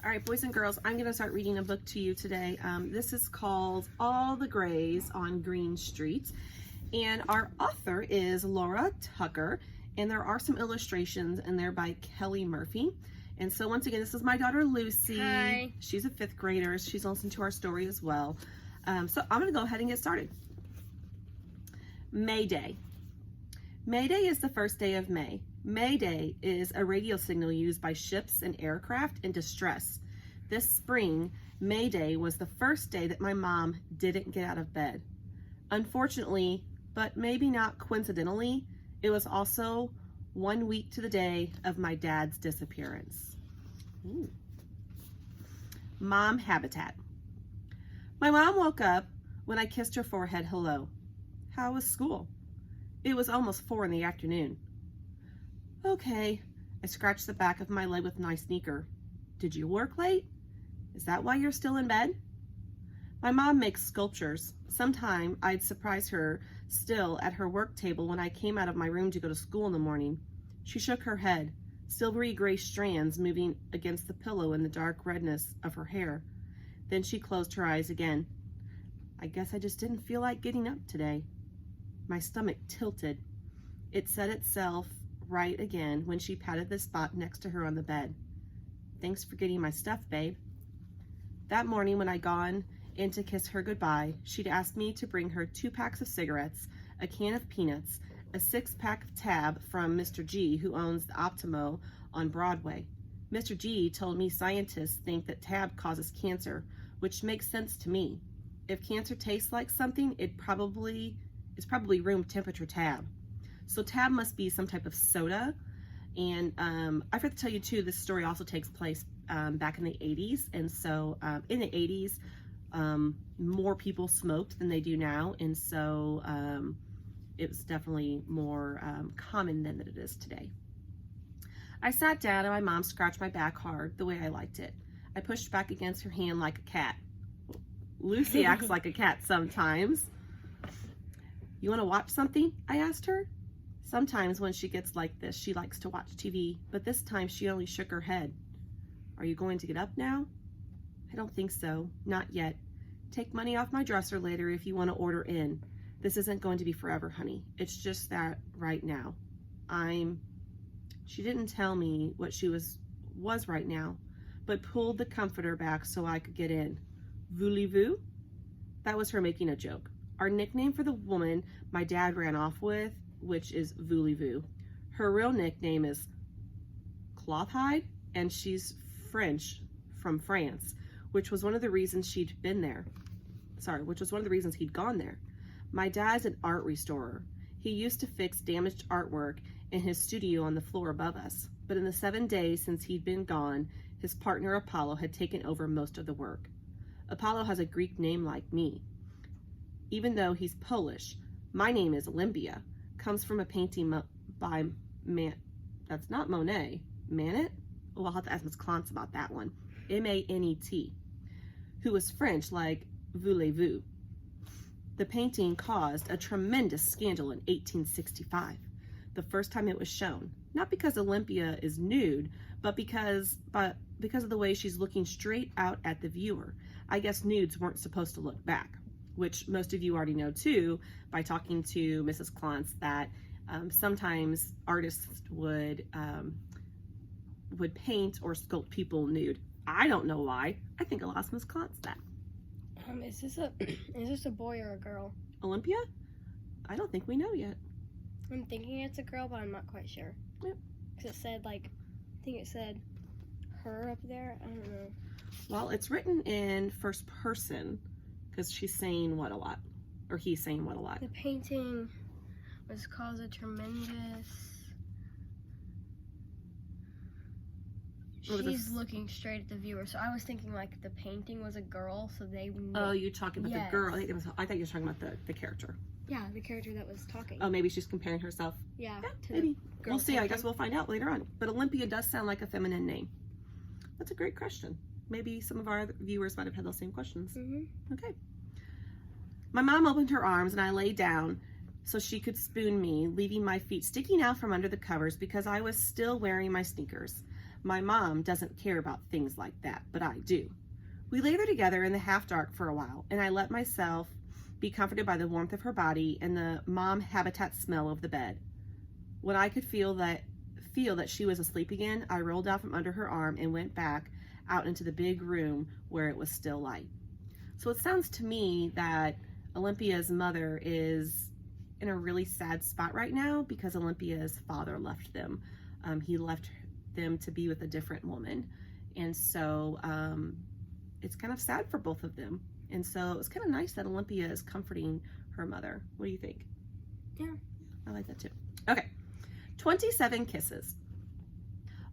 All right, boys and girls, I'm going to start reading a book to you today. This is called All the Grays on Greene Street, and our author is Laura Tucker, and there are some illustrations in there by Kelly Murphy. And so once again, this is my daughter Lucy. Hi. She's a 5th grader. She's listened to our story as well. So I'm going to go ahead and get started. May Day. May Day is the first day of May. May Day is a radio signal used by ships and aircraft in distress. This spring, May Day was the first day that my mom didn't get out of bed. Unfortunately, but maybe not coincidentally, it was also 1 week to the day of my dad's disappearance. Ooh. Mom habitat. My mom woke up when I kissed her forehead hello. How was school? It was almost 4 in the afternoon. Okay, I scratched the back of my leg with my sneaker. Did you work late? Is that why you're still in bed? My mom makes sculptures. Sometime I'd surprise her still at her work table when I came out of my room to go to school in the morning. She shook her head, silvery gray strands moving against the pillow in the dark redness of her hair. Then she closed her eyes again. I guess I just didn't feel like getting up today. My stomach tilted. It set itself right again when she patted the spot next to her on the bed. Thanks for getting my stuff, babe. That morning when I'd gone in to kiss her goodbye, she'd asked me to bring her 2 packs of cigarettes, a can of peanuts, a 6-pack of Tab from Mr. G, who owns the Optimo on Broadway. Mr. G told me scientists think that Tab causes cancer, which makes sense to me. If cancer tastes like something, it's probably room temperature Tab. So Tab must be some type of soda. And I forgot to tell you too, this story also takes place back in the 80s. And so in the 80s, more people smoked than they do now. And so it was definitely more common than that it is today. I sat down and my mom scratched my back hard the way I liked it. I pushed back against her hand like a cat. Lucy acts like a cat sometimes. You want to watch something? I asked her. Sometimes when she gets like this, she likes to watch TV, but this time she only shook her head. Are you going to get up now? I don't think so. Not yet. Take money off my dresser later if you want to order in. This isn't going to be forever, honey. It's just that right now. She didn't tell me what she was right now, but pulled the comforter back so I could get in. Voulez-vous? That was her making a joke. Our nickname for the woman my dad ran off with, which is Voulez-vous. Her real nickname is Clothhide, and she's French from France, which was one of the reasons she'd been there. Which was one of the reasons he'd gone there. My dad's an art restorer. He used to fix damaged artwork in his studio on the floor above us, but in the 7 days since he'd been gone, his partner Apollo had taken over most of the work. Apollo has a Greek name like me. Even though he's Polish, my name is Olympia. Comes from a painting by that's not Monet. Manet? Oh, I'll have to ask Miss Clance about that one. M-A-N-E-T. Who was French like voulez-vous. The painting caused a tremendous scandal in 1865, the first time it was shown. Not because Olympia is nude, but because of the way she's looking straight out at the viewer. I guess nudes weren't supposed to look back, which most of you already know too by talking to Mrs. Clance, that sometimes artists would paint or sculpt people nude. I don't know why. I think I'll ask Miss Clance that. Is this a boy or a girl? Olympia? I don't think we know yet. I'm thinking it's a girl, but I'm not quite sure. Yep. Because it said I think it said her up there. I don't know. Well, it's written in first person because she's saying what a lot, or he's saying what a lot. The painting was caused a tremendous. She's looking straight at the viewer, so I was thinking like the painting was a girl, so they. Oh, you're talking about the girl. I thought you were talking about the character. Yeah, the character that was talking. Oh, maybe she's comparing herself. Yeah, maybe. We'll see. I guess we'll find out later on. But Olympia does sound like a feminine name. That's a great question. Maybe some of our viewers might have had those same questions. Mm-hmm. Okay. My mom opened her arms and I lay down so she could spoon me, leaving my feet sticking out from under the covers because I was still wearing my sneakers. My mom doesn't care about things like that, but I do. We lay there together in the half dark for a while, and I let myself be comforted by the warmth of her body and the mom habitat smell of the bed. When I could feel that she was asleep again, I rolled out from under her arm and went back out into the big room where it was still light. So it sounds to me that Olympia's mother is in a really sad spot right now because Olympia's father left them. He left them to be with a different woman. And so it's kind of sad for both of them. And so it's kind of nice that Olympia is comforting her mother. What do you think? Yeah. I like that too. Okay. 27 kisses.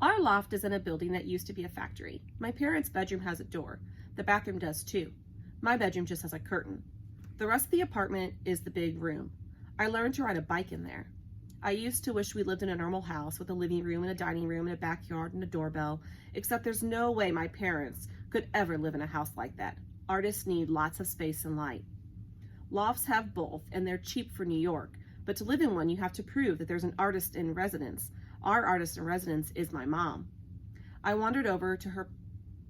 Our loft is in a building that used to be a factory. My parents' bedroom has a door. The bathroom does too. My bedroom just has a curtain. The rest of the apartment is the big room. I learned to ride a bike in there. I used to wish we lived in a normal house with a living room and a dining room and a backyard and a doorbell, except there's no way my parents could ever live in a house like that. Artists need lots of space and light. Lofts have both, and they're cheap for New York, but to live in one, you have to prove that there's an artist in residence. Our artist in residence is my mom. I wandered over to her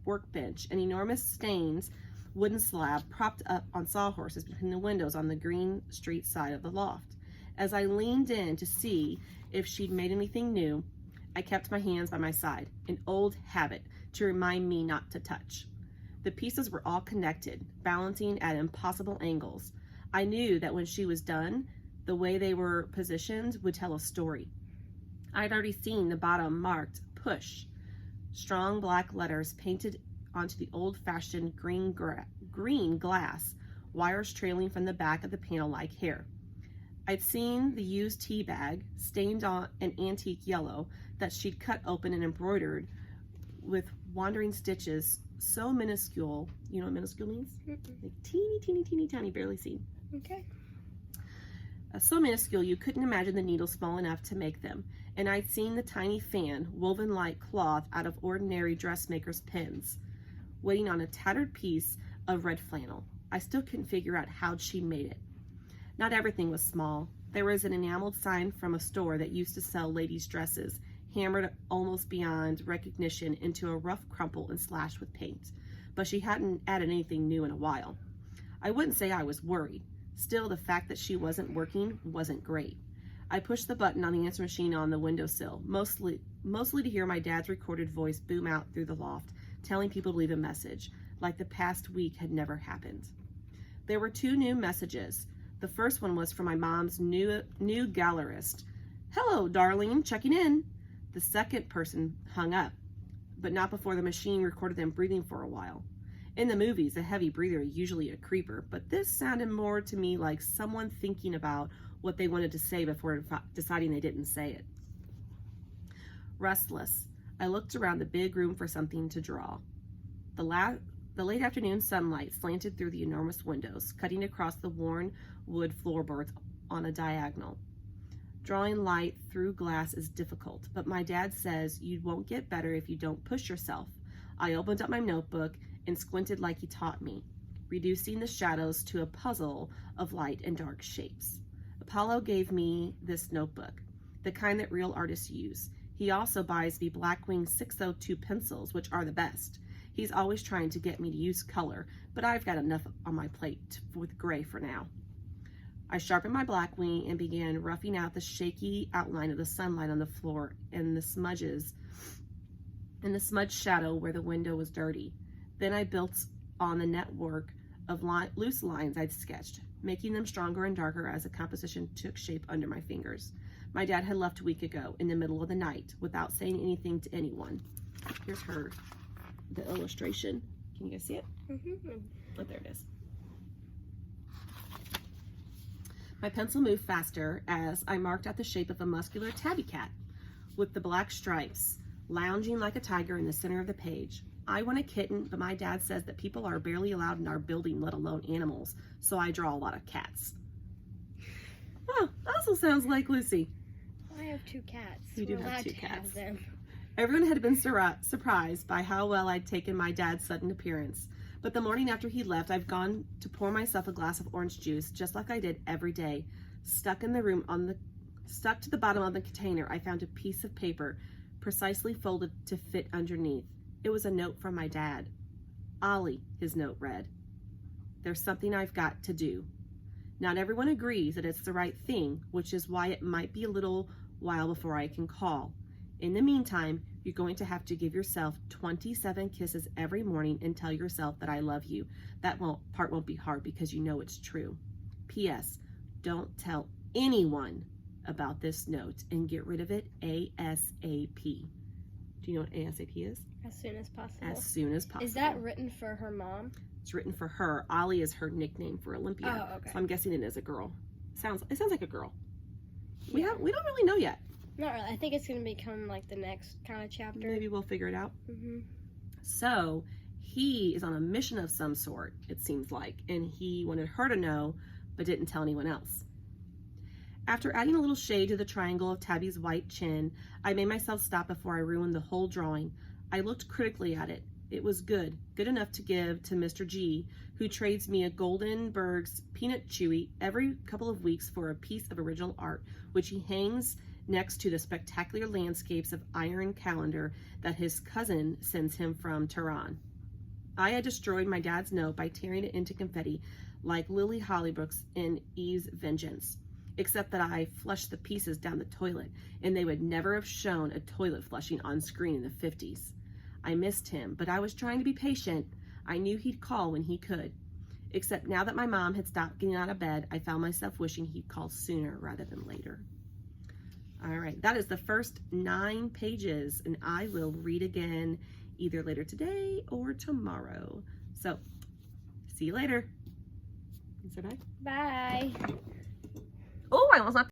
workbench, an enormous stained wooden slab propped up on sawhorses between the windows on the Greene Street side of the loft. As I leaned in to see if she'd made anything new, I kept my hands by my side, an old habit to remind me not to touch. The pieces were all connected, balancing at impossible angles. I knew that when she was done, the way they were positioned would tell a story. I'd already seen the bottom marked "Push," strong black letters painted onto the old-fashioned green glass, wires trailing from the back of the panel like hair. I'd seen the used tea bag, stained on an antique yellow, that she'd cut open and embroidered with wandering stitches so minuscule. You know what minuscule means? Like teeny, teeny, teeny, tiny, barely seen. Okay. So minuscule you couldn't imagine the needles small enough to make them. And I'd seen the tiny fan, woven like cloth out of ordinary dressmaker's pins, waiting on a tattered piece of red flannel. I still couldn't figure out how she made it. Not everything was small. There was an enameled sign from a store that used to sell ladies' dresses, hammered almost beyond recognition into a rough crumple and slashed with paint. But she hadn't added anything new in a while. I wouldn't say I was worried. Still, the fact that she wasn't working wasn't great. I pushed the button on the answer machine on the windowsill, mostly to hear my dad's recorded voice boom out through the loft, telling people to leave a message, like the past week had never happened. There were 2 new messages. The first one was from my mom's new gallerist. "Hello, darling, checking in." The second person hung up, but not before the machine recorded them breathing for a while. In the movies, a heavy breather is usually a creeper, but this sounded more to me like someone thinking about what they wanted to say before deciding they didn't say it. Restless, I looked around the big room for something to draw. The late afternoon sunlight slanted through the enormous windows, cutting across the worn wood floorboards on a diagonal. Drawing light through glass is difficult, but my dad says you won't get better if you don't push yourself. I opened up my notebook and squinted like he taught me, reducing the shadows to a puzzle of light and dark shapes. Apollo gave me this notebook, the kind that real artists use. He also buys me Blackwing 602 pencils, which are the best. He's always trying to get me to use color, but I've got enough on my plate with gray for now. I sharpened my Blackwing and began roughing out the shaky outline of the sunlight on the floor and the smudged shadow where the window was dirty. Then I built on the network of loose lines I'd sketched, making them stronger and darker as the composition took shape under my fingers. My dad had left a week ago in the middle of the night without saying anything to anyone. Here's the illustration. Can you guys see it? Oh, there it is. My pencil moved faster as I marked out the shape of a muscular tabby cat with the black stripes, lounging like a tiger in the center of the page. I want a kitten, but my dad says that people are barely allowed in our building, let alone animals, so I draw a lot of cats. Oh, also sounds like Lucy. I have 2 cats. You do We're have allowed 2 to cats. have them. Everyone had been surprised by how well I'd taken my dad's sudden appearance. But the morning after he left, I've gone to pour myself a glass of orange juice, just like I did every day. Stuck to the bottom of the container, I found a piece of paper precisely folded to fit underneath. It was a note from my dad. Ollie, his note read. There's something I've got to do. Not everyone agrees that it's the right thing, which is why it might be a little while before I can call. In the meantime, you're going to have to give yourself 27 kisses every morning and tell yourself that I love you. That part won't be hard because you know it's true. P.S. Don't tell anyone about this note and get rid of it ASAP. Do you know what ASAP is? As soon as possible. As soon as possible. Is that written for her mom? It's written for her. Ollie is her nickname for Olympia. Oh, okay. So I'm guessing it is a girl. It sounds like a girl. Yeah. We don't really know yet. Not really. I think it's going to become like the next kind of chapter. Maybe we'll figure it out. Mm-hmm. So he is on a mission of some sort, it seems like, and he wanted her to know, but didn't tell anyone else. After adding a little shade to the triangle of Tabby's white chin, I made myself stop before I ruined the whole drawing. I looked critically at it. It was good enough to give to Mr. G, who trades me a Goldenberg's Peanut Chewy every couple of weeks for a piece of original art, which he hangs next to the spectacular landscapes of iron calendar that his cousin sends him from Tehran. I had destroyed my dad's note by tearing it into confetti like Lily Hollybrooks in Eve's Vengeance, except that I flushed the pieces down the toilet, and they would never have shown a toilet flushing on screen in the 50s. I missed him, but I was trying to be patient. I knew he'd call when he could. Except now that my mom had stopped getting out of bed, I found myself wishing he'd call sooner rather than later. All right, that is the first 9 pages, and I will read again either later today or tomorrow. So, see you later. Say bye. Bye. Oh, I almost knocked